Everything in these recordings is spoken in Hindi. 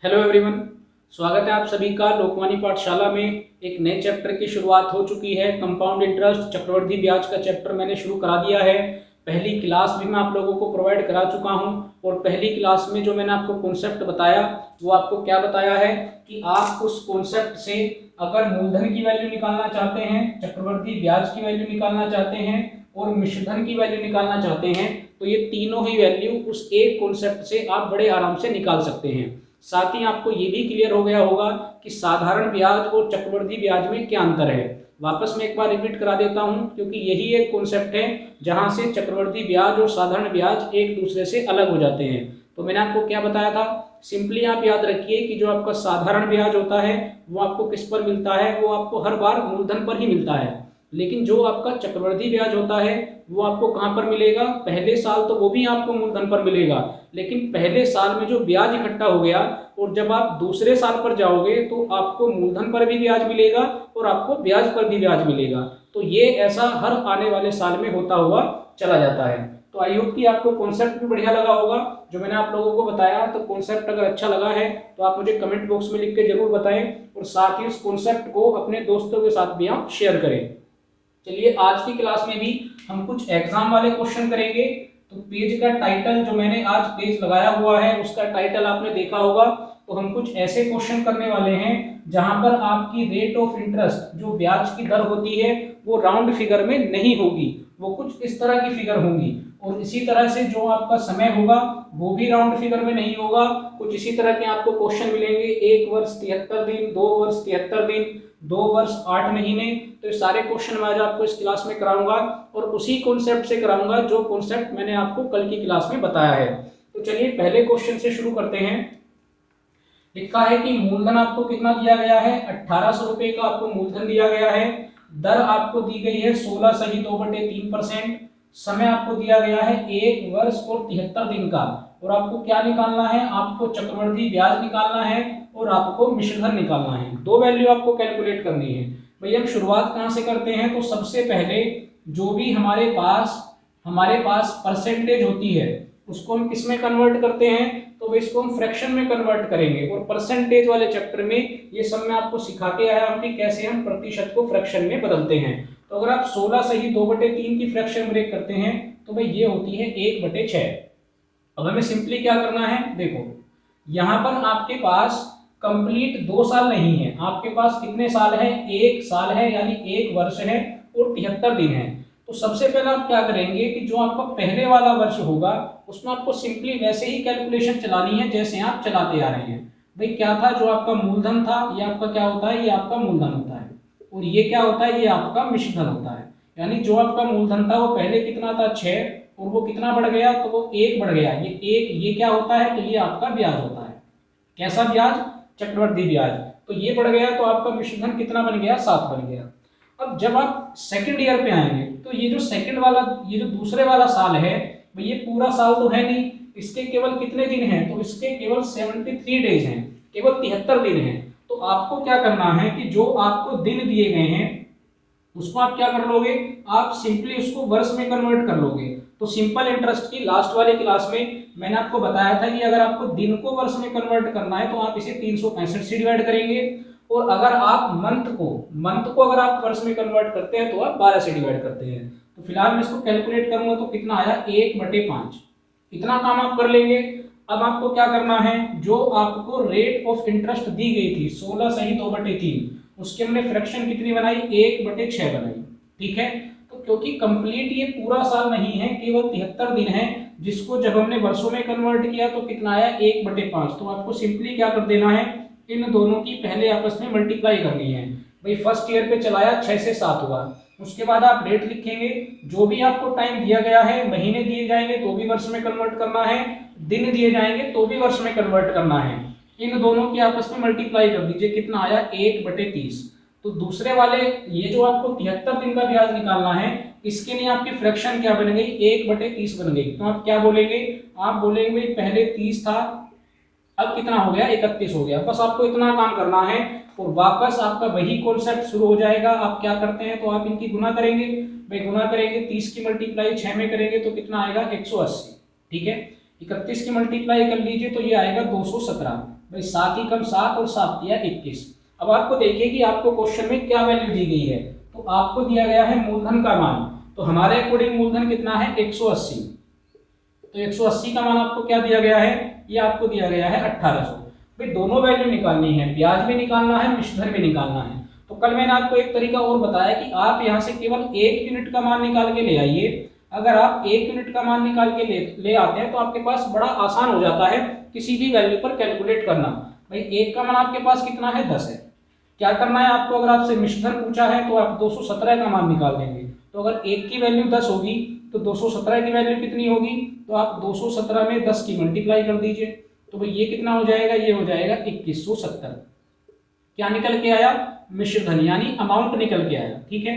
हेलो एवरीवन, स्वागत है आप सभी का लोकवाणी पाठशाला में। एक नए चैप्टर की शुरुआत हो चुकी है। कंपाउंड इंटरेस्ट चक्रवृद्धि ब्याज का चैप्टर मैंने शुरू करा दिया है। पहली क्लास भी मैं आप लोगों को प्रोवाइड करा चुका हूं और पहली क्लास में जो मैंने आपको कॉन्सेप्ट बताया वो आपको क्या बताया है कि आप उस कॉन्सेप्ट से अगर मूलधन की वैल्यू निकालना चाहते हैं, चक्रवृद्धि ब्याज की वैल्यू निकालना चाहते हैं और मिश्रधन की वैल्यू निकालना चाहते हैं तो ये तीनों ही वैल्यू उस एक कॉन्सेप्ट से आप बड़े आराम से निकाल सकते हैं। साथ ही आपको ये भी क्लियर हो गया होगा कि साधारण ब्याज और चक्रवृद्धि ब्याज में क्या अंतर है। वापस मैं एक बार रिपीट करा देता हूं क्योंकि यही एक कॉन्सेप्ट है जहां से चक्रवृद्धि ब्याज और साधारण ब्याज एक दूसरे से अलग हो जाते हैं। तो मैंने आपको क्या बताया था, सिंपली आप याद रखिए कि जो आपका साधारण ब्याज होता है वो आपको किस पर मिलता है, वो आपको हर बार मूलधन पर ही मिलता है। लेकिन जो आपका चक्रवृद्धि ब्याज होता है वो आपको कहाँ पर मिलेगा, पहले साल तो वो भी आपको मूलधन पर मिलेगा, लेकिन पहले साल में जो ब्याज इकट्ठा हो गया और जब आप दूसरे साल पर जाओगे तो आपको मूलधन पर भी ब्याज मिलेगा और आपको ब्याज पर भी ब्याज मिलेगा। तो ये ऐसा हर आने वाले साल में होता हुआ चला जाता है। तो आई होप कि आपको कॉन्सेप्ट भी बढ़िया लगा होगा जो मैंने आप लोगों को बताया। तो कॉन्सेप्ट अगर अच्छा लगा है तो आप मुझे कमेंट बॉक्स में लिख के जरूर बताएं और साथ ही उस कॉन्सेप्ट को अपने दोस्तों के साथ भी आप शेयर करें। चलिए आज की क्लास में भी हम कुछ एग्जाम वाले क्वेश्चन करेंगे। तो पेज का टाइटल जो मैंने आज पेज लगाया हुआ है उसका टाइटल आपने देखा होगा। तो हम कुछ ऐसे क्वेश्चन करने वाले हैं जहां पर आपकी रेट ऑफ इंटरेस्ट जो ब्याज की दर होती है वो राउंड फिगर में नहीं होगी, वो कुछ इस तरह की फिगर होंगी। और इसी तरह से जो आपका समय होगा वो भी राउंड फिगर में नहीं होगा। कुछ इसी तरह के आपको क्वेश्चन मिलेंगे, 1 वर्ष 73 दिन, 2 वर्ष 73 दिन, 2 वर्ष 8 महीने। तो ये सारे क्वेश्चन मैं आज आपको इस क्लास में कराऊंगा और उसी कॉन्सेप्ट से कराऊंगा जो कॉन्सेप्ट मैंने आपको कल की क्लास में बताया है। तो चलिए पहले क्वेश्चन से शुरू करते हैं। लिखा है कि मूलधन आपको कितना दिया गया है, 1800 रुपए का आपको मूलधन दिया गया है। दर आपको दी गई है 16 सही 2/3%। समय आपको दिया गया है 1 वर्ष और 73 दिन का। और आपको क्या निकालना है, आपको चक्रवृद्धि ब्याज निकालना है और आपको मिश्रधन निकालना है। दो वैल्यू आपको कैलकुलेट करनी है। भाई हम शुरुआत कहाँ से करते हैं, तो सबसे पहले जो भी हमारे पास परसेंटेज होती है उसको हम किस में कन्वर्ट करते हैं, तो इसको हम फ्रैक्शन में कन्वर्ट करेंगे। और परसेंटेज वाले चैप्टर में ये सब मैं आपको सिखा के आया हूं कि कैसे हम प्रतिशत को फ्रैक्शन में बदलते हैं। तो अगर आप 16 सही 2/3 की फ्रैक्शन ब्रेक करते हैं तो भाई ये होती है 1/6। अब हमें सिंपली क्या करना है, देखो यहां पर आपके पास कंप्लीट 2 साल नहीं है, आपके पास कितने साल है, 1 साल है, यानी 1 वर्ष है और 73 दिन है। तो सबसे पहले आप क्या करेंगे कि जो आपका पहले वाला वर्ष होगा उसमें आपको सिंपली वैसे ही कैलकुलेशन चलानी है जैसे आप चलाते आ रहे हैं। भाई क्या था, जो आपका मूलधन था ये आपका क्या होता है, ये आपका मूलधन होता है। और ये क्या होता है, ये आपका मिश्रधन होता है। यानी जो आपका मूलधन था वो पहले कितना था, 6, और वो कितना बढ़ गया, तो वो 1 बढ़ गया। ये क्या होता है, तो ये आपका ब्याज होता है। कैसा ब्याज, चक्रवृद्धि ब्याज। तो ये बढ़ गया तो आपका मिश्रधन कितना बन गया, 7 बन गया। अब जब आप सेकंड ईयर पे आएंगे तो ये जो सेकंड वाला, ये जो दूसरे वाला साल है, ये पूरा साल तो है नहीं, इसके केवल कितने दिन हैं, तो इसके केवल 73 डेज हैं, केवल 73 दिन हैं। तो आपको क्या करना है कि जो आपको दिन दिए गए हैं उसको आप क्या कर लोगे, आप सिंपली उसको वर्ष में कन्वर्ट कर लोगे। तो सिंपल इंटरेस्ट की लास्ट वाली क्लास में मैंने आपको बताया था कि अगर आपको दिन को वर्ष में कन्वर्ट करना है तो आप इसे 365 से डिवाइड करेंगे, और अगर आप मंथ को अगर आप वर्ष में कन्वर्ट करते हैं तो आप 12 से डिवाइड करते हैं। तो फिलहाल मैं इसको कैलकुलेट करूंगा तो कितना आया, 1/5। इतना काम आप कर लेंगे। अब आपको क्या करना है, जो आपको रेट ऑफ इंटरेस्ट दी गई थी 16 सही 2/3, उसके हमने फ्रैक्शन कितनी बनाई, 1/6 बनाई। ठीक है, तो क्योंकि कंप्लीट ये पूरा साल नहीं है, केवल 73 दिन है, जिसको जब हमने वर्षों में कन्वर्ट किया तो कितना आया, 1/5। तो आपको सिंपली क्या कर देना है, इन दोनों की पहले आपस में मल्टीप्लाई करनी है। भाई फर्स्ट ईयर पे चलाया 6 से 7 हुआ, उसके बाद आप रेट लिखेंगे, जो भी आपको टाइम दिया गया है, महीने दिए जाएंगे तो भी वर्ष में कन्वर्ट करना है, दिन दिए जाएंगे तो भी वर्ष में कन्वर्ट करना है। इन दोनों की आपस में मल्टीप्लाई कर दीजिए, कितना आया, 1/30। तो दूसरे वाले ये जो आपको 73 दिन का ब्याज निकालना है, इसके लिए आपकी फ्रैक्शन क्या बन गई, 1/30 बन गई। तो आप क्या बोलेंगे, आप बोलेंगे पहले 30 था, अब कितना हो गया, 31 हो गया। बस आपको इतना काम करना है और वापस आपका वही कॉन्सेप्ट शुरू हो जाएगा। आप क्या करते हैं, तो आप इनकी गुना करेंगे। भाई गुना करेंगे, 30 की मल्टीप्लाई 6 में करेंगे तो कितना आएगा, 180। ठीक है, 31 की मल्टीप्लाई कर लीजिए तो ये आएगा 217। भाई 7 ही कम 7 और 7 दिया 21। अब आपको देखिए कि आपको क्वेश्चन में क्या वैल्यू दी गई है। तो आपको दिया गया है मूलधन का मान, तो हमारे अकॉर्डिंग मूलधन कितना है 180। तो 180 का मान आपको क्या दिया गया है, ये आपको दिया गया है 1800। भाई दोनों वैल्यू निकालनी है, ब्याज भी निकालना है, मिश्रधन भी निकालना है। तो कल मैंने आपको एक तरीका और बताया कि आप यहाँ से केवल 1 यूनिट का मान निकाल के ले आइए। अगर आप 1 यूनिट का मान निकाल के ले आते हैं तो आपके पास बड़ा आसान हो जाता है किसी भी वैल्यू पर कैलकुलेट करना। भाई 1 का मान आपके पास कितना है 10 है। क्या करना है आपको, अगर आपसे मिश्रधन पूछा है तो आप 217 का मान निकाल देंगे। तो अगर 1 की वैल्यू 10 होगी तो 217 की वैल्यू कितनी होगी, तो आप 217 में 10 की मल्टीप्लाई कर दीजिए। तो भाई ये कितना हो जाएगा, ये हो जाएगा 2170। क्या निकल के आया, मिश्रधन यानी अमाउंट निकल के आया। ठीक है,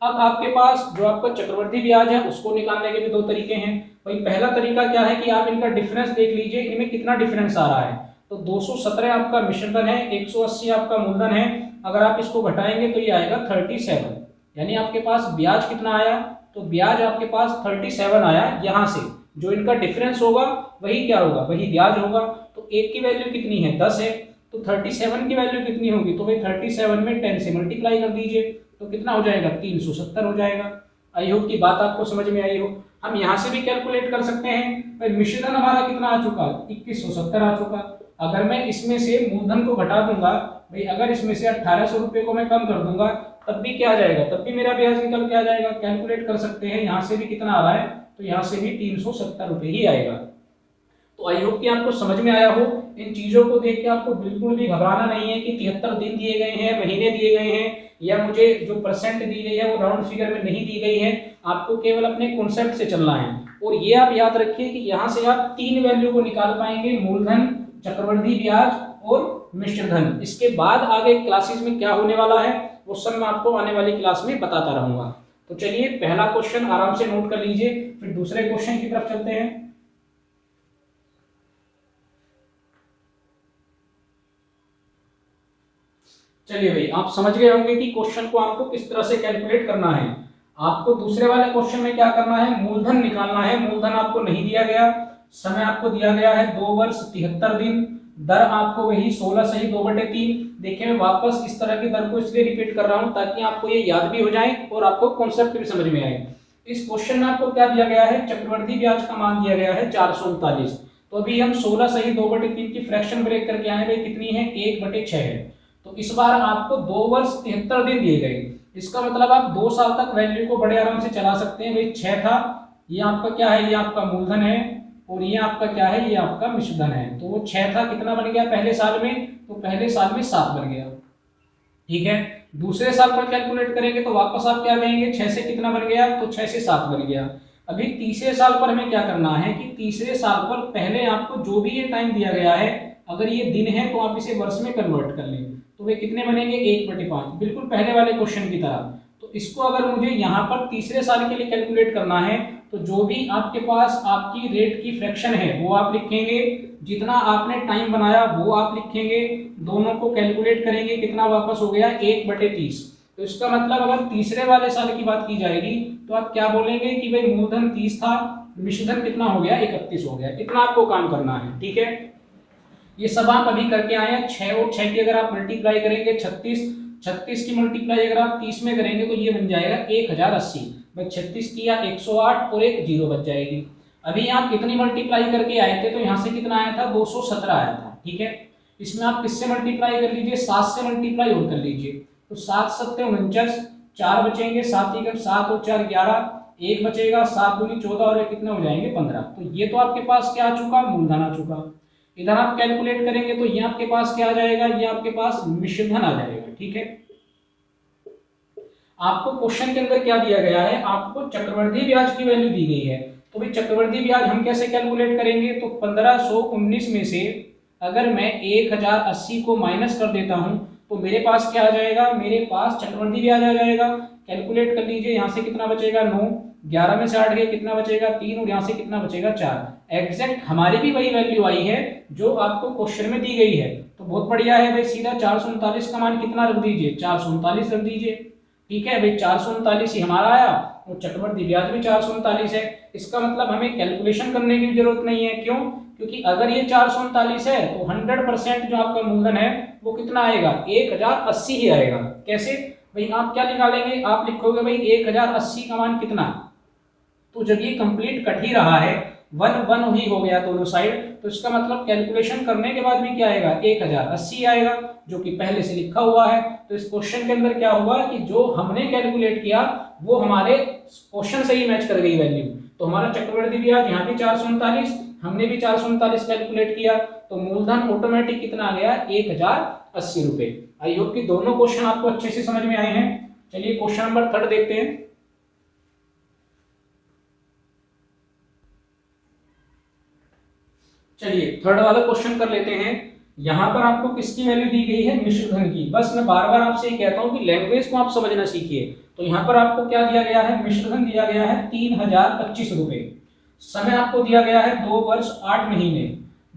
अब आपके पास जो आपका चक्रवर्ती ब्याज है उसको निकालने के भी दो तरीके हैं। भाई पहला तरीका क्या है कि आप इनका डिफरेंस देख लीजिए, इनमें कितना डिफरेंस आ रहा है। तो 217 आपका मिश्रधन है, 180 आपका मूलधन है। अगर आप इसको घटाएंगे तो ये आएगा 37, यानी आपके पास ब्याज कितना आया, तो ब्याज आपके पास 37 आया। यहाँ से जो इनका डिफरेंस होगा वही क्या होगा, वही ब्याज होगा। तो एक की वैल्यू कितनी है 10 है, तो 37 की वैल्यू कितनी होगी, तो भाई 37 में 10 से मल्टीप्लाई कर दीजिए तो कितना हो जाएगा 370 हो जाएगा। आई होप की बात आपको समझ में आई हो। हम यहाँ से भी कैलकुलेट कर सकते हैं। भाई मिश्रधन हमारा कितना आ चुका, 2170 आ चुका। अगर मैं इसमें से मूलधन को घटा दूंगा, भाई अगर इसमें से 1800 रुपये को मैं कम कर दूंगा तब भी क्या आ जाएगा, तब भी मेरा ब्याज निकल के आ जाएगा। कैलकुलेट कर सकते हैं, यहाँ से भी कितना आ रहा है, तो यहाँ से भी 370 रुपये ही आएगा। तो आई होप कि आपको समझ में आया हो। इन चीजों को देख के आपको बिल्कुल भी घबराना नहीं है कि 73 दिन दिए गए हैं, महीने दिए गए हैं, या मुझे जो परसेंट दी गई है वो राउंड फिगर में नहीं दी गई है। आपको केवल अपने कॉन्सेप्ट से चलना है। और ये आप याद रखिए कि यहाँ से आप 3 वैल्यू को निकाल पाएंगे, मूलधन, चक्रवृद्धि ब्याज और मिश्रधन। इसके बाद आगे क्लासेस में क्या होने वाला है वो सब मैं आपको आने वाली क्लास में बताता रहूंगा। तो चलिए पहला क्वेश्चन आराम से नोट कर लीजिए, फिर दूसरे क्वेश्चन की तरफ चलते हैं। चलिए भाई, आप समझ गए होंगे कि क्वेश्चन को आपको किस तरह से कैलकुलेट करना है। आपको दूसरे वाले क्वेश्चन में क्या करना है, मूलधन निकालना है। मूलधन आपको नहीं दिया गया, समय आपको दिया गया है 2 वर्ष 73 दिन, दर आपको वही 16 सही 2/3। देखिए मैं वापस इस तरह की दर को इसलिए रिपीट कर रहा हूं ताकि आपको ये याद भी हो जाए और आपको कॉन्सेप्ट भी समझ में आए। इस क्वेश्चन में आपको क्या दिया गया है, चक्रवृद्धि ब्याज का मान दिया गया है 439। तो अभी हम 16 सही 2/3 की फ्रैक्शन ब्रेक करके आए हैं, कितनी है 1/6 है। तो इस बार आपको 2 वर्ष 73 दिन दिए गए। इसका मतलब आप 2 साल तक वैल्यू को बड़े आराम से चला सकते हैं। भाई 6 था, ये आपका क्या है, ये आपका मूलधन है, और ये आपका क्या है, ये आपका मिश्रधन है। तो वो 6 था, कितना बन गया पहले साल में, तो पहले साल में 7 बन गया। ठीक है, दूसरे साल पर कैलकुलेट करेंगे तो वापस आप क्या कहेंगे, 6 से कितना बन गया, तो 6 से 7 बन गया। अभी तीसरे साल पर हमें क्या करना है कि तीसरे साल पर पहले आपको जो भी ये टाइम दिया गया है, अगर ये दिन है तो आप इसे वर्ष में कन्वर्ट कर लें, तो वे कितने बनेंगे 1/5, बिल्कुल पहले वाले क्वेश्चन की तरह। तो इसको अगर मुझे यहाँ पर तीसरे साल के लिए कैलकुलेट करना है तो जो भी आपके पास आपकी रेट की फ्रैक्शन है वो आप लिखेंगे, जितना आपने टाइम बनाया वो आप लिखेंगे, दोनों को कैलकुलेट करेंगे, कितना वापस हो गया 1/30। तो इसका मतलब अगर तीसरे वाले साल की बात की जाएगी तो आप क्या बोलेंगे कि भाई मूलधन 30 था, मिश्रधन कितना हो गया 31 हो गया। इतना आपको काम करना है। ठीक है, ये सब आप अभी करके आए हैं। 6 और 6 की अगर आप मल्टीप्लाई करेंगे 36 की मल्टीप्लाई अगर आप 30 में करेंगे तो ये बन जाएगा 1080। भाई 36 किया 108 और एक 0 बच जाएगी। अभी आप कितनी मल्टीप्लाई करके आए थे, तो यहाँ से कितना आया था 217 आया था। ठीक है, इसमें आप किससे मल्टीप्लाई कर लीजिए, 7 से मल्टीप्लाई और कर लीजिए। तो 7 7 49, 4 बचेंगे, 7 ही 7 और 4 11, 1 बचेगा, 7 दूनी 14 और कितने हो जाएंगे 15। तो ये तो आपके पास क्या आ चुका, मूलधन आ चुका। इधर आप कैलकुलेट करेंगे तो ये आपके पास क्या आ जाएगा, ये आपके पास मिश्रधन आ जाएगा। ठीक है, आपको क्वेश्चन के अंदर क्या दिया गया है, आपको चक्रवृद्धि ब्याज की वैल्यू दी गई है। तो भाई चक्रवृद्धि ब्याज हम कैसे कैलकुलेट करेंगे, तो 1519 में से अगर मैं 1080 को माइनस कर देता हूं तो मेरे पास क्या आ जाएगा, मेरे पास चक्रवृद्धि ब्याज आ जाएगा। कैलकुलेट कर लीजिए, यहाँ से कितना बचेगा 9, 11 में से 8 गए कितना बचेगा 3, और यहाँ से कितना बचेगा 4। एग्जैक्ट हमारी भी वही वैल्यू आई है जो आपको क्वेश्चन में दी गई है। तो बहुत बढ़िया है भाई, सीधा 439 का मान कितना रख दीजिए, 439 रख दीजिए। ठीक है भाई, 439 ही हमारा आया और चक्रवृद्धि ब्याज भी 439 है। इसका मतलब हमें कैलकुलेशन करने की जरूरत नहीं है। क्यों? क्योंकि अगर ये 439 है तो 100% जो आपका मूलधन है वो कितना आएगा? 1080 ही आएगा। कैसे भाई? आप क्या निकालेंगे? आप लिखोगे भाई 1080 का मान कितना, तो जब ये कंप्लीट कट ही रहा है, 1 1 ही हो गया दोनों साइड, तो इसका मतलब कैलकुलेशन करने के बाद भी क्या आएगा? 1080 आएगा, जो कि पहले से लिखा हुआ है। तो इस क्वेश्चन के अंदर क्या हुआ कि जो हमने कैलकुलेट किया वो हमारे क्वेश्चन से ही मैच कर गई वैल्यू। तो हमारा चक्रवृद्धि ब्याज यहाँ भी 439, हमने भी 439 कैलकुलेट किया, तो मूलधन ऑटोमेटिक कितना आ गया? 1080 रुपए। आई होप कि दोनों क्वेश्चन आपको अच्छे से समझ में आए हैं। चलिए क्वेश्चन नंबर 3 देखते हैं। चलिए थर्ड वाला क्वेश्चन कर लेते हैं। यहां पर आपको किसकी वैल्यू दी गई है? मिश्रधन की। बस मैं बार बार आपसे ये कहता हूं कि लैंग्वेज को आप समझना सीखिए। तो यहाँ पर आपको क्या दिया गया है? मिश्रधन दिया गया है 3025 रुपए। समय आपको दिया गया है 2 वर्ष 8 महीने।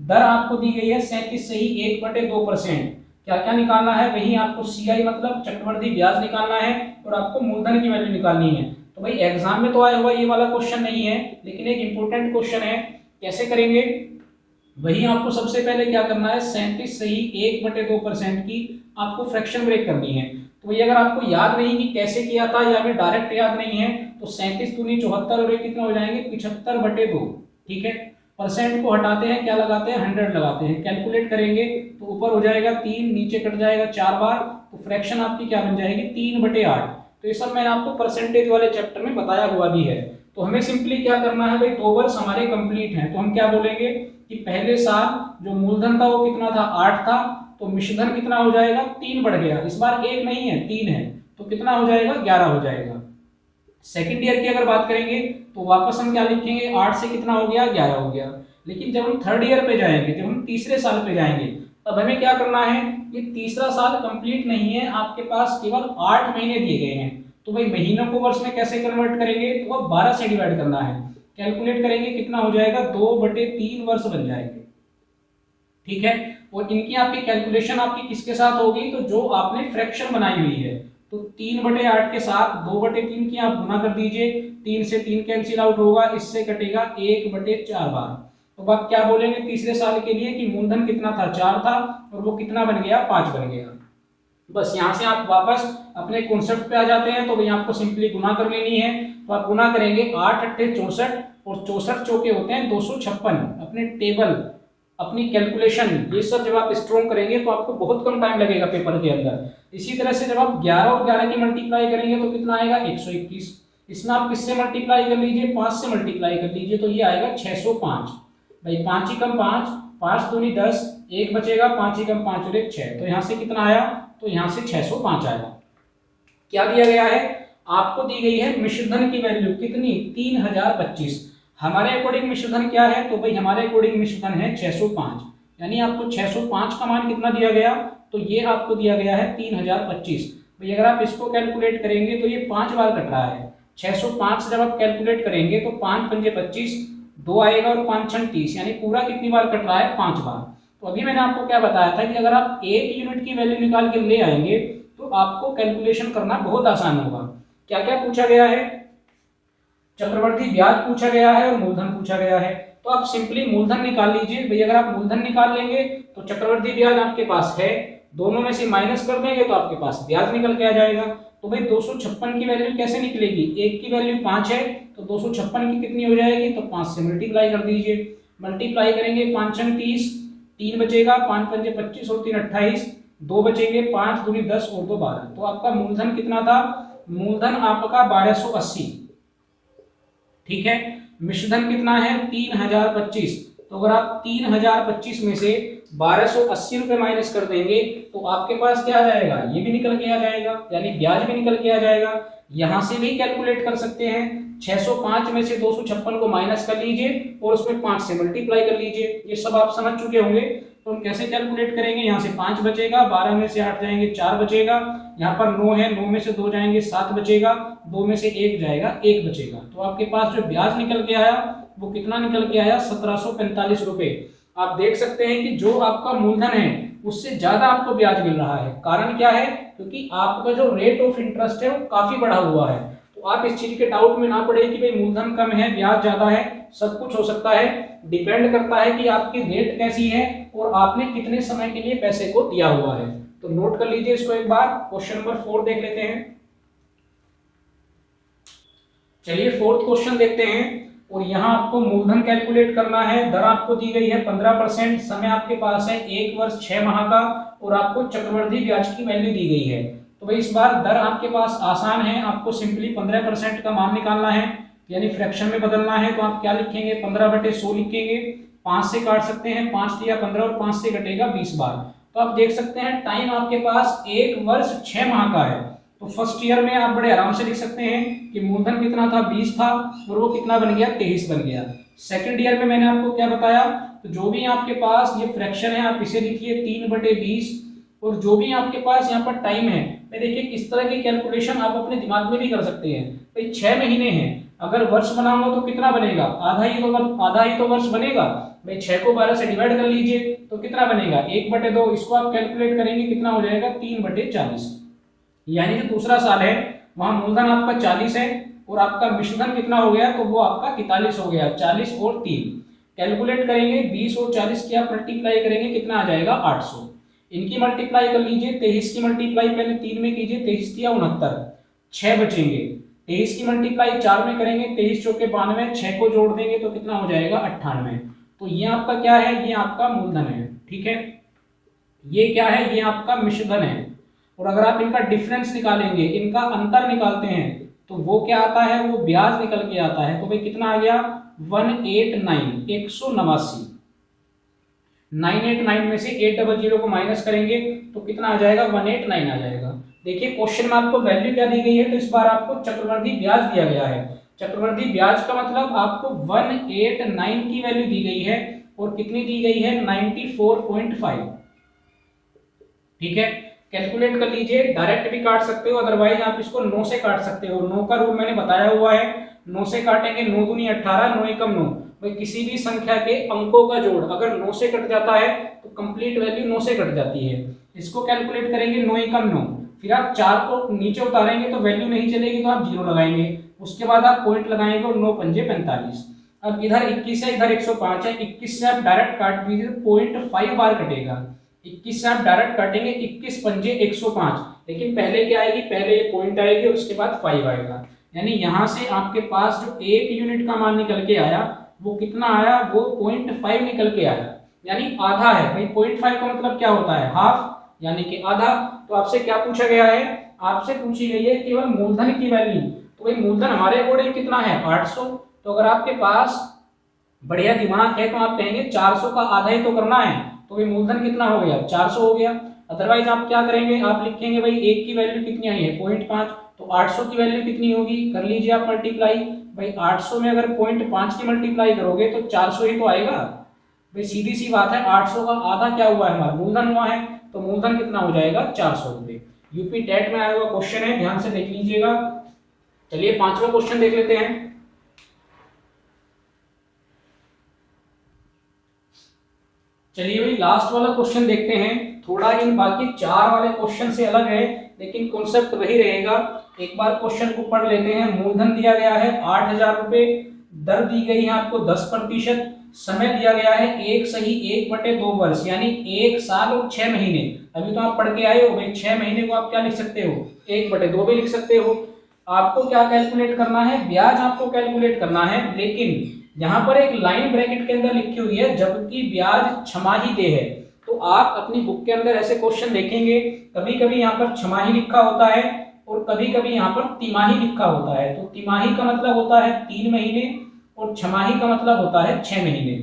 दर आपको दी गई है 37 सही 1/2%। क्या क्या निकालना है? वही आपको CI मतलब चक्रवृद्धि ब्याज निकालना है और आपको मूलधन की वैल्यू निकालनी है। तो भाई एग्जाम में तो आया हुआ ये वाला क्वेश्चन नहीं है, लेकिन एक इंपॉर्टेंट क्वेश्चन है। कैसे करेंगे? वही आपको सबसे पहले क्या करना है? 37 सही 1/2% की आपको फ्रैक्शन ब्रेक करनी है। तो वही अगर आपको याद नहीं कि कैसे किया था या फिर डायरेक्ट याद नहीं है, तो 37 दूनी 74 और ये कितना हो जाएंगे? 75/2। ठीक है, परसेंट को हटाते हैं, क्या लगाते हैं? 100 लगाते हैं। कैलकुलेट करेंगे तो ऊपर हो जाएगा 3, नीचे कट जाएगा 4 बार, तो फ्रैक्शन आपकी क्या बन जाएगी? 3/8। तो ये सब मैंने आपको परसेंटेज वाले चैप्टर में बताया हुआ भी है। तो हमें सिंपली क्या करना है भाई? 2 वर्ष हमारे कंप्लीट हैं, तो हम क्या बोलेंगे कि पहले साल जो मूलधन था वो कितना था? 8 था, तो मिश्रधन कितना हो जाएगा? 3 बढ़ गया। इस बार 1 नहीं है 3 है, तो कितना हो जाएगा? 11 हो जाएगा। सेकेंड ईयर की अगर बात करेंगे तो वापस हम क्या लिखेंगे? 8 से कितना हो गया? 11 हो गया। लेकिन जब हम थर्ड ईयर पे जाएंगे, जब हम तीसरे साल पे जाएंगे, तब हमें क्या करना है? ये तीसरा साल कंप्लीट नहीं है, आपके पास केवल 8 महीने दिए गए हैं। तो भाई महीनों को वर्ष में कैसे कन्वर्ट करेंगे? तो अब 12 से डिवाइड करना है। कैलकुलेट करेंगे कितना हो जाएगा? 2/3 वर्ष बन जाएंगे। ठीक है, और इनकी आपकी कैलकुलेशन आपकी किसके साथ होगी? तो जो आपने फ्रैक्शन बनाई हुई है, तो 3/8 के साथ 2/3 की आप गुना कर दीजिए। 3 से 3 कैंसिल आउट होगा, इससे कटेगा 1/4 बार। तो आप क्या बोलेंगे तीसरे साल के लिए कि मूलधन कितना था? 4 था, और वो कितना बन गया? 5 बन गया। बस यहाँ से आप वापस अपने कॉन्सेप्ट पे आ जाते हैं। तो भाई आपको सिंपली गुना कर लेनी है। तो आप गुना करेंगे 8 8 64, और 64 चौके होते हैं 256। अपने टेबल, अपनी कैलकुलेशन, ये सब जब आप स्ट्रॉन्ग करेंगे तो आपको बहुत कम टाइम लगेगा पेपर के अंदर। इसी तरह से जब आप 11 और 11 की मल्टीप्लाई करेंगे तो कितना आएगा? 121। इसमें आप किससे मल्टीप्लाई कर लीजिए? 5 से मल्टीप्लाई कर लीजिए, तो ये आएगा 605। भाई 5 ही कम 5, 5 दूनी 10, 1 बचेगा, 5 ही कम 5 और 1 6। तो यहाँ से कितना आया? तो यहाँ से 605 आया। क्या दिया गया है? आपको दी गई है मिश्रधन की वैल्यू कितनी? 3025। हमारे अकॉर्डिंग मिश्रधन क्या है? तो भाई हमारे अकॉर्डिंग मिश्रधन है 605। यानी आपको 605 का मान कितना दिया गया? तो ये आपको दिया गया है 3025। भाई अगर आप इसको कैलकुलेट करेंगे तो ये 5 बार कट रहा है। 605 से जब आप कैलकुलेट करेंगे तो 5 पंजे 25, 2 आएगा और 5 छन 30, यानी पूरा कितनी बार कट रहा है? 5 बार। तो अभी मैंने आपको क्या बताया था कि अगर आप 1 यूनिट की वैल्यू निकाल के ले आएंगे तो आपको कैलकुलेशन करना बहुत आसान होगा। क्या क्या पूछा गया है? चक्रवर्ती ब्याज पूछा गया है और मूलधन पूछा गया है। तो आप सिंपली मूलधन निकाल लीजिए। भाई अगर आप मूलधन निकाल लेंगे तो चक्रवर्ती ब्याज आपके पास है, दोनों में से माइनस कर देंगे तो आपके पास ब्याज निकल के आ जाएगा। तो भाई 256 की वैल्यू कैसे निकलेगी? 1 की वैल्यू 5 है, तो 256 की कितनी हो जाएगी? तो 5 से मल्टीप्लाई कर दीजिए। मल्टीप्लाई करेंगे 5 छन 30, 3 बचेगा, 5 पंजे 25 और 3 28, 2 बचेंगे, 5 दूनी 10 और 2 12। तो आपका मूलधन कितना था? मूलधन आपका 1280। ठीक है, मिश्रधन कितना है? 3025। तो अगर आप 3025 में से 1280 रुपए माइनस कर देंगे तो आपके पास क्या आ जाएगा? ये भी निकल के आ जाएगा, यानी ब्याज भी निकल के आ जाएगा। यहां से भी कैलकुलेट कर सकते हैं। 605 में से 256 को माइनस कर लीजिए और उसमें 5 से मल्टीप्लाई कर लीजिए। ये सब आप समझ चुके होंगे। तो हम कैसे कैलकुलेट करेंगे? यहाँ से 5 बचेगा, 12 में से 8 जाएंगे 4 बचेगा, यहाँ पर 9 है, 9 में से 2 जाएंगे 7 बचेगा, 2 में से 1 जाएगा 1 बचेगा। तो आपके पास जो ब्याज निकल के आया वो कितना निकल के आया? 1745 रुपए। आप देख सकते हैं कि जो आपका मूलधन है उससे ज्यादा आपको ब्याज मिल रहा है। कारण क्या है? क्योंकि आपका जो रेट ऑफ इंटरेस्ट है वो काफी बढ़ा हुआ है। तो तो आप इस चीज के डाउट में ना पड़े कि भाई मूलधन कम है ब्याज ज्यादा है, सब कुछ हो सकता है। डिपेंड करता है कि आपकी रेट कैसी है और आपने कितने समय के लिए पैसे को दिया हुआ है। तो नोट कर लीजिए इसको एक बार। क्वेश्चन नंबर 4 देख लेते हैं। चलिए फोर्थ क्वेश्चन देखते हैं। और यहाँ आपको मूलधन कैलकुलेट करना है। दर आपको दी गई है 15%, समय आपके पास है 1 वर्ष 6 माह का, और आपको चक्रवृद्धि ब्याज की वैल्यू दी गई है। तो भाई इस बार दर आपके पास आसान है, आपको सिंपली 15% का मान निकालना है, यानी फ्रैक्शन में बदलना है। तो आप क्या लिखेंगे, 15/100 लिखेंगे। 5 से काट सकते हैं, 5 दिया 15 और 5 से घटेगा 20 बार। तो आप देख सकते हैं टाइम आपके पास 1 वर्ष 6 माह का है। तो फर्स्ट ईयर में आप बड़े आराम से लिख सकते हैं कि मूलधन कितना था, 20 था, और वो कितना बन गया, 23 बन गया। सेकंड ईयर में मैंने आपको क्या बताया, तो जो भी आपके पास ये फ्रैक्शन है आप इसे लिखिए 3/20, और जो भी आपके पास यहाँ पर टाइम है, मैं देखिए किस तरह की कैलकुलेशन आप अपने दिमाग में भी कर सकते हैं। भाई 6 महीने हैं, अगर वर्ष बनाऊंगा तो कितना बनेगा, आधा ही तो वर्ष बनेगा। भाई 6 को 12 से डिवाइड कर लीजिए तो कितना बनेगा, 1/2। इसको आप कैलकुलेट करेंगे कितना हो जाएगा, 3/40। यानी जो दूसरा साल है वहां मूलधन आपका 40 है और आपका मिश्रधन कितना हो गया, तो वो आपका 43 हो गया। 40 और 3 कैलकुलेट करेंगे, 20 और 40 की आप मल्टीप्लाई करेंगे, कितना आ जाएगा, 800। इनकी मल्टीप्लाई कर लीजिए, 23 की मल्टीप्लाई पहले 3 में कीजिए, 23 दिया 69, 6 बचेंगे। 23 की मल्टीप्लाई 4 में करेंगे, 23 चौके 92, 6 को जोड़ देंगे तो कितना हो जाएगा, 98। तो ये आपका क्या है, ये आपका मूलधन है, ठीक है। ये क्या है, ये आपका मिश्रधन है। और अगर आप इनका डिफरेंस निकालेंगे, इनका अंतर निकालते हैं, तो वो क्या आता है, वो ब्याज निकल के आता है। तो भाई कितना आ गया, 189, 189। 989 में से 800 को माइनस करेंगे तो कितना आ जाएगा, 189 आ जाएगा। देखिए क्वेश्चन में आपको वैल्यू क्या दी गई है, तो इस बार आपको चक्रवृद्धि ब्याज दिया गया है। चक्रवृद्धि ब्याज का मतलब आपको 189 की वैल्यू दी गई है, और कितनी दी गई है, 94.5। ठीक है, कैलकुलेट कर लीजिए, डायरेक्ट भी काट सकते हो, अदरवाइज आप इसको 9 से काट सकते हो। 9 का रूल मैंने बताया हुआ है, 9 से काटेंगे, 9 दूनी 18, 9 एकम 9। भाई किसी भी संख्या के अंकों का जोड़ अगर 9 से कट जाता है तो कंप्लीट वैल्यू 9 से कट जाती है। इसको कैलकुलेट करेंगे, 9 एकम 9, फिर आप 4 को नीचे उतारेंगे तो वैल्यू नहीं चलेगी, तो आप 0 लगाएंगे, उसके बाद आप पॉइंट लगाएंगे और 9 पंजे 45। अब इधर 21 है, इधर 105 है, 21 से आप डायरेक्ट काट दीजिए, 0.5 बार कटेगा। 21 से आप डायरेक्ट काटेंगे, 21 पंजे 105, लेकिन पहले क्या आएगी, पहले ये पॉइंट आएगी और उसके बाद 5 आएगा। यानी यहां से आपके पास जो 1 यूनिट का मान निकल के आया वो कितना आया, वो 0.5 निकल के आया, यानी आधा है। भाई 0.5 का मतलब क्या होता है, हाफ, यानी कि आधा। तो आपसे क्या पूछा गया है, आपसे पूछी गई है केवल मूलधन की वैल्यू। तो भाई मूलधन हमारे अकॉर्डिंग कितना है, 800। तो अगर आपके पास बढ़िया दिमाग है तो आप कहेंगे 400 का आधा ही तो करना है, तो भाई मूलधन कितना हो गया, 400 हो गया। अदरवाइज आप क्या करेंगे, आप लिखेंगे भाई 1 की वैल्यू कितनी आई है, 0.5, तो 800 की वैल्यू कितनी होगी, कर लीजिए आप मल्टीप्लाई। भाई 800 में अगर 0.5 की मल्टीप्लाई करोगे तो 400 ही तो आएगा। भाई सीधी सी बात है, 800 का आधा क्या हुआ है, हमारा मूलधन हुआ है, तो मूलधन कितना हो जाएगा, 400 रुपये। यूपी टेट में आया हुआ क्वेश्चन है, ध्यान से देख लीजिएगा। चलिए 5वां क्वेश्चन देख लेते हैं। चलिए भाई लास्ट वाला क्वेश्चन देखते हैं। थोड़ा इन बाकी 4 वाले क्वेश्चन से अलग है, लेकिन कॉन्सेप्ट वही रहेगा। एक बार क्वेश्चन को पढ़ लेते हैं। मूलधन दिया गया है 8000 रुपए, दर दी गई है आपको 10%, समय दिया गया है 1/1/2 वर्ष, यानी 1 साल और 6 महीने। अभी तो आप पढ़ के आए हो, भाई 6 महीने को आप क्या लिख सकते हो, 1/2 भी लिख सकते हो। आपको क्या कैलकुलेट करना है, ब्याज आपको कैलकुलेट करना है, लेकिन यहाँ पर एक लाइन ब्रैकेट के अंदर लिखी हुई है, जबकि ब्याज छमाही दे है। तो आप अपनी बुक के अंदर ऐसे क्वेश्चन देखेंगे, कभी कभी यहाँ पर छमाही लिखा होता है और कभी कभी यहाँ पर तिमाही लिखा होता है। तो तिमाही का मतलब होता है 3 महीने और छमाही का मतलब होता है 6 महीने।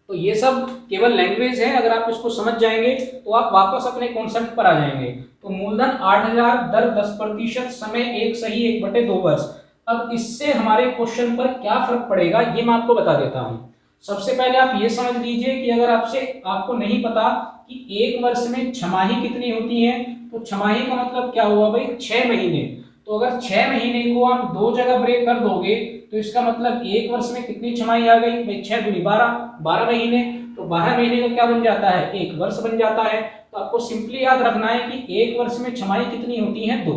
तो ये सब केवल लैंग्वेज है, अगर आप इसको समझ जाएंगे तो आप वापस अपने कॉन्सेप्ट पर आ जाएंगे। तो मूलधन 8000, दर 10%, समय 1/1/2 वर्ष। अब इससे हमारे क्वेश्चन पर क्या फर्क पड़ेगा ये मैं आपको बता देता हूं। सबसे पहले आप ये समझ लीजिए कि अगर आपको नहीं पता कि 1 वर्ष में छमाही कितनी होती है, तो छमाही का मतलब क्या हुआ भाई, 6 महीने। तो अगर 6 महीने को आप 2 जगह ब्रेक कर दोगे तो इसका मतलब 1 वर्ष में कितनी छमाही आ गई भाई, 6 दूनी 12, 12 महीने। तो 12 महीने का क्या बन जाता है, 1 वर्ष बन जाता है। तो आपको सिंपली याद रखना है कि 1 वर्ष में छमाही कितनी होती है, 2।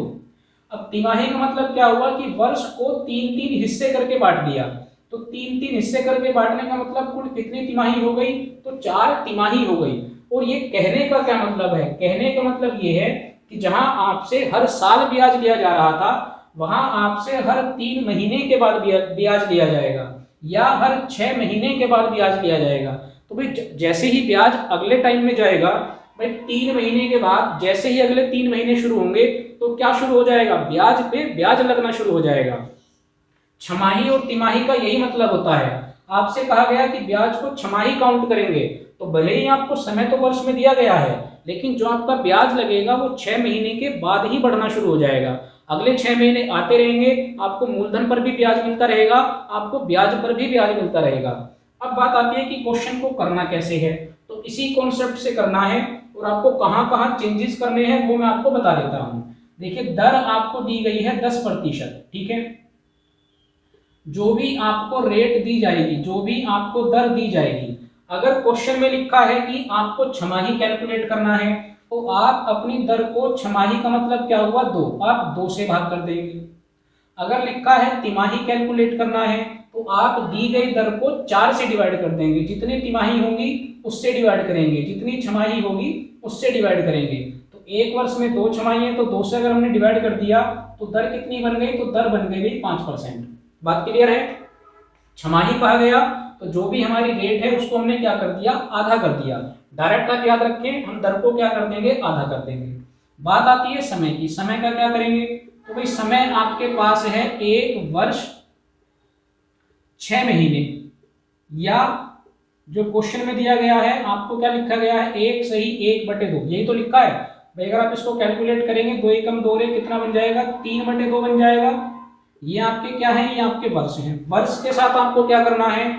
अब तिमाही का मतलब क्या हुआ कि वर्ष को 3-3 हिस्से करके बांट दिया। तो 3-3 हिस्से करके बांटने का मतलब कुल कितनी तिमाही हो गई, तो 4 तिमाही हो गई। और ये कहने का क्या मतलब है, कहने का मतलब ये है कि जहां आपसे हर साल ब्याज लिया जा रहा था वहां आपसे हर 3 महीने के बाद ब्याज लिया जाएगा या हर 6 महीने के बाद ब्याज लिया जाएगा। तो भाई जैसे ही ब्याज अगले टाइम में जाएगा, भाई 3 महीने के बाद जैसे ही अगले 3 महीने शुरू होंगे तो क्या शुरू हो जाएगा, ब्याज पे ब्याज लगना शुरू हो जाएगा। छमाही और तिमाही का यही मतलब होता है। आपसे कहा गया कि ब्याज को छमाही काउंट करेंगे, तो भले ही आपको समय तो वर्ष में दिया गया है, लेकिन जो आपका ब्याज लगेगा वो 6 महीने के बाद ही बढ़ना शुरू हो जाएगा। अगले 6 महीने आते रहेंगे, आपको मूलधन पर भी ब्याज मिलता रहेगा, आपको ब्याज पर भी ब्याज मिलता रहेगा। अब बात आती है कि क्वेश्चन को करना कैसे है, तो इसी कॉन्सेप्ट से करना है और आपको कहाँ कहाँ चेंजेस करने हैं वो मैं आपको बता देता हूँ। देखिए दर आपको दी गई है 10%, ठीक है। जो भी आपको रेट दी जाएगी, जो भी आपको दर दी जाएगी, अगर क्वेश्चन में लिखा है कि आपको छमाही कैलकुलेट करना है तो आप अपनी दर को, छमाही का मतलब क्या हुआ 2, आप 2 से भाग कर देंगे। अगर लिखा है तिमाही कैलकुलेट करना है तो आप दी गई दर को 4 से डिवाइड कर देंगे, जितनी तिमाही होगी उससे डिवाइड करेंगे, जितनी छमाही होगी उससे डिवाइड करेंगे। तो एक वर्ष में 2 छमाही है तो 2 से अगर हमने डिवाइड कर दिया तो दर कितनी बन गई, तो दर बन गई 5%। बात क्लियर है। छमाही कहा गया तो जो भी हमारी रेट है उसको हमने क्या कर दिया, आधा कर दिया। डायरेक्ट आप याद रखें, हम दर को क्या कर देंगे, आधा कर देंगे। बात आती है समय की, समय का क्या करेंगे, तो भाई समय आपके पास है 1 वर्ष 6 महीने, या जो क्वेश्चन में दिया गया है आपको क्या लिखा गया है, 1 सही 1/2, यही तो लिखा है भाई। अगर आप इसको कैलकुलेट करेंगे 2 एकम 2 रे कितना बन जाएगा, 3/2 बन जाएगा। ये आपके क्या है, ये आपके वर्ष हैं। वर्ष के साथ आपको क्या करना है,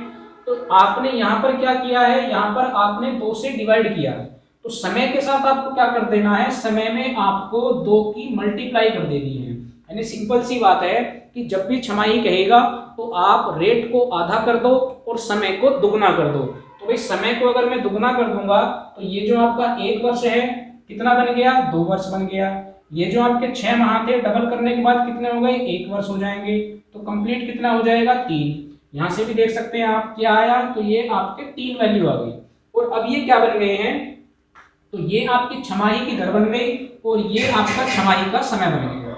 तो आपने यहाँ पर क्या किया है, यहाँ पर आपने 2 से डिवाइड किया, तो समय के साथ आपको क्या कर देना है, समय में आपको 2 की मल्टीप्लाई कर देनी है। यानी सिंपल सी बात है कि जब भी छमाही कहेगा तो आप रेट को आधा कर दो और समय को दुगना कर दो। तो भाई समय को अगर मैं दुगना कर दूंगा तो ये जो आपका 1 वर्ष है कितना बन गया, 2 वर्ष बन गया। ये जो आपके 6 माह थे डबल करने के बाद कितने हो गए, 1 वर्ष हो जाएंगे। तो कंप्लीट कितना हो जाएगा, 3। यहाँ से भी देख सकते हैं आप क्या आया, तो ये आपके 3 वैल्यू आ गई। और अब ये क्या बन गए हैं, तो ये आपकी छमाही की दर बन गई और ये आपका छमाही का समय बन गया,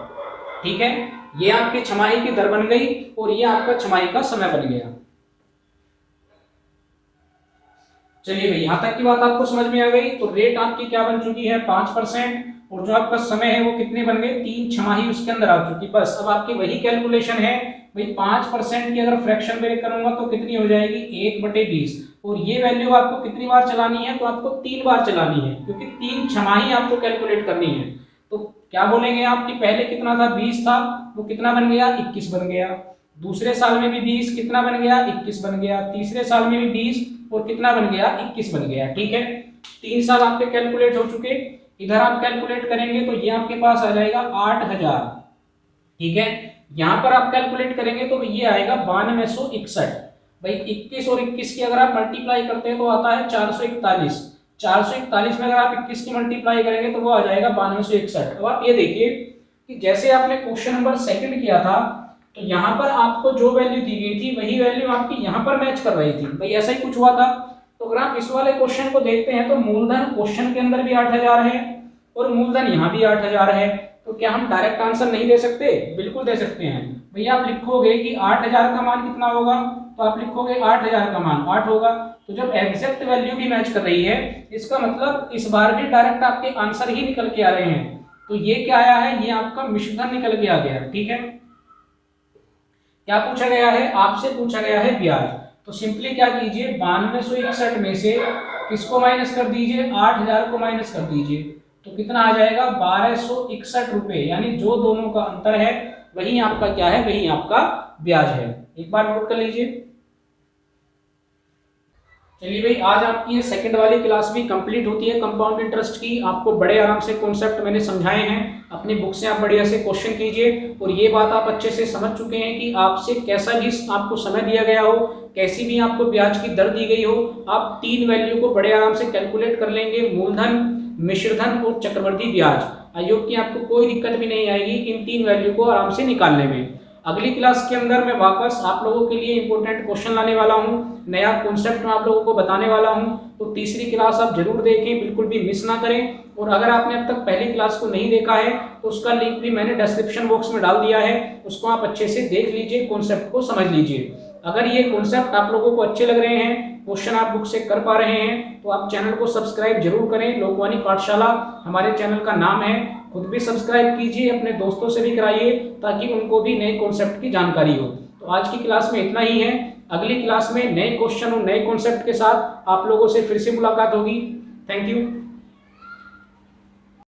ठीक है। ये आपकी छमाही की दर बन गई और ये आपका छमाही का समय बन गया। चलिए भाई यहां तक की बात आपको समझ में आ गई। तो रेट आपकी क्या बन चुकी है, 5%, और जो आपका समय है वो कितने बन गए, 3 छमाही उसके अंदर आ चुकी। बस अब आपकी वही कैलकुलेशन है भाई, 5% की अगर फ्रैक्शन ब्रेक करूंगा तो कितनी हो जाएगी, 1/20। और ये वैल्यू आपको कितनी बार चलानी है, तो आपको 3 बार चलानी है, क्योंकि 3 छमाही आपको कैलकुलेट करनी है। तो क्या बोलेंगे आप कि पहले कितना था, 20 था, वो कितना बन गया, 21 बन गया। दूसरे साल में भी 20, कितना बन गया, 21 बन गया। तीसरे साल में भी 20 और कितना बन गया, 21 बन गया, ठीक है। 3 साल आपके कैलकुलेट हो चुके। इधर आप कैलकुलेट करेंगे तो ये आपके पास आ जाएगा 8000, ठीक है। यहां पर आप कैलकुलेट करेंगे तो ये आएगा 9261। भाई 21 और 21 की अगर आप मल्टीप्लाई करते हैं तो आता है 441। 441 में अगर आप 21 की मल्टीप्लाई करेंगे तो वो आ जाएगा 9261। अब आप ये देखिए कि जैसे आपने क्वेश्चन नंबर 2 किया था तो यहाँ पर आपको जो वैल्यू दी गई थी वही वैल्यू आपकी यहाँ पर मैच कर रही थी, भाई ऐसा ही कुछ हुआ था। तो अगर आप इस वाले क्वेश्चन को देखते हैं तो मूलधन क्वेश्चन के अंदर भी 8000 है और मूलधन यहाँ भी 8000 है। तो क्या हम डायरेक्ट आंसर नहीं दे सकते, बिल्कुल दे सकते हैं। भैया आप लिखोगे कि 8000 का मान कितना होगा, तो आप लिखोगे 8000 का मान 8 होगा। तो जब एग्जैक्ट वैल्यू भी मैच कर रही है इसका मतलब इस बार भी डायरेक्ट आपके आंसर ही निकल के आ रहे हैं। तो ये क्या आया है, ये आपका मिश्रधन निकल के आ गया, ठीक है। क्या पूछा गया है, आपसे पूछा गया है ब्याज। तो सिंपली क्या कीजिए, 9261 में से किसको माइनस कर दीजिए, 8000 को माइनस कर दीजिए। तो कितना आ जाएगा, 1261 रुपए। यानी जो दोनों का अंतर है वही आपका क्या है, वही आपका ब्याज है। एक बार नोट कर लीजिए। चलिए भाई आज आपकी ये सेकंड वाली क्लास भी कंप्लीट होती है कंपाउंड इंटरेस्ट की। आपको बड़े आराम से कॉन्सेप्ट मैंने समझाए हैं, अपनी बुक से आप बढ़िया से क्वेश्चन कीजिए। और ये बात आप अच्छे से समझ चुके हैं कि आपसे कैसा भी आपको समय दिया गया हो, कैसी भी आपको ब्याज की दर दी गई हो, आप 3 वैल्यू को बड़े आराम से कैलकुलेट कर लेंगे, मूलधन, मिश्रधन और चक्रवर्ती ब्याज। आई होप कि आपको कोई दिक्कत भी नहीं आएगी इन 3 वैल्यू को आराम से निकालने में। अगली क्लास के अंदर मैं वापस आप लोगों के लिए इंपॉर्टेंट क्वेश्चन लाने वाला हूं, नया कॉन्सेप्ट मैं आप लोगों को बताने वाला हूं। तो तीसरी क्लास आप जरूर देखें, बिल्कुल भी मिस ना करें। और अगर आपने अब तक पहली क्लास को नहीं देखा है तो उसका लिंक भी मैंने डिस्क्रिप्शन बॉक्स में डाल दिया है, उसको आप अच्छे से देख लीजिए, कॉन्सेप्ट को समझ लीजिए। अगर ये कॉन्सेप्ट आप लोगों को अच्छे लग रहे हैं, क्वेश्चन आप बुक से कर पा रहे हैं, तो आप चैनल को सब्सक्राइब जरूर करें। लोकवानी पाठशाला हमारे चैनल का नाम है, खुद भी सब्सक्राइब कीजिए, अपने दोस्तों से भी कराइए ताकि उनको भी नए कॉन्सेप्ट की जानकारी हो। तो आज की क्लास में इतना ही है। अगली क्लास में नए क्वेश्चन और नए कॉन्सेप्ट के साथ आप लोगों से फिर से मुलाकात होगी। Thank you.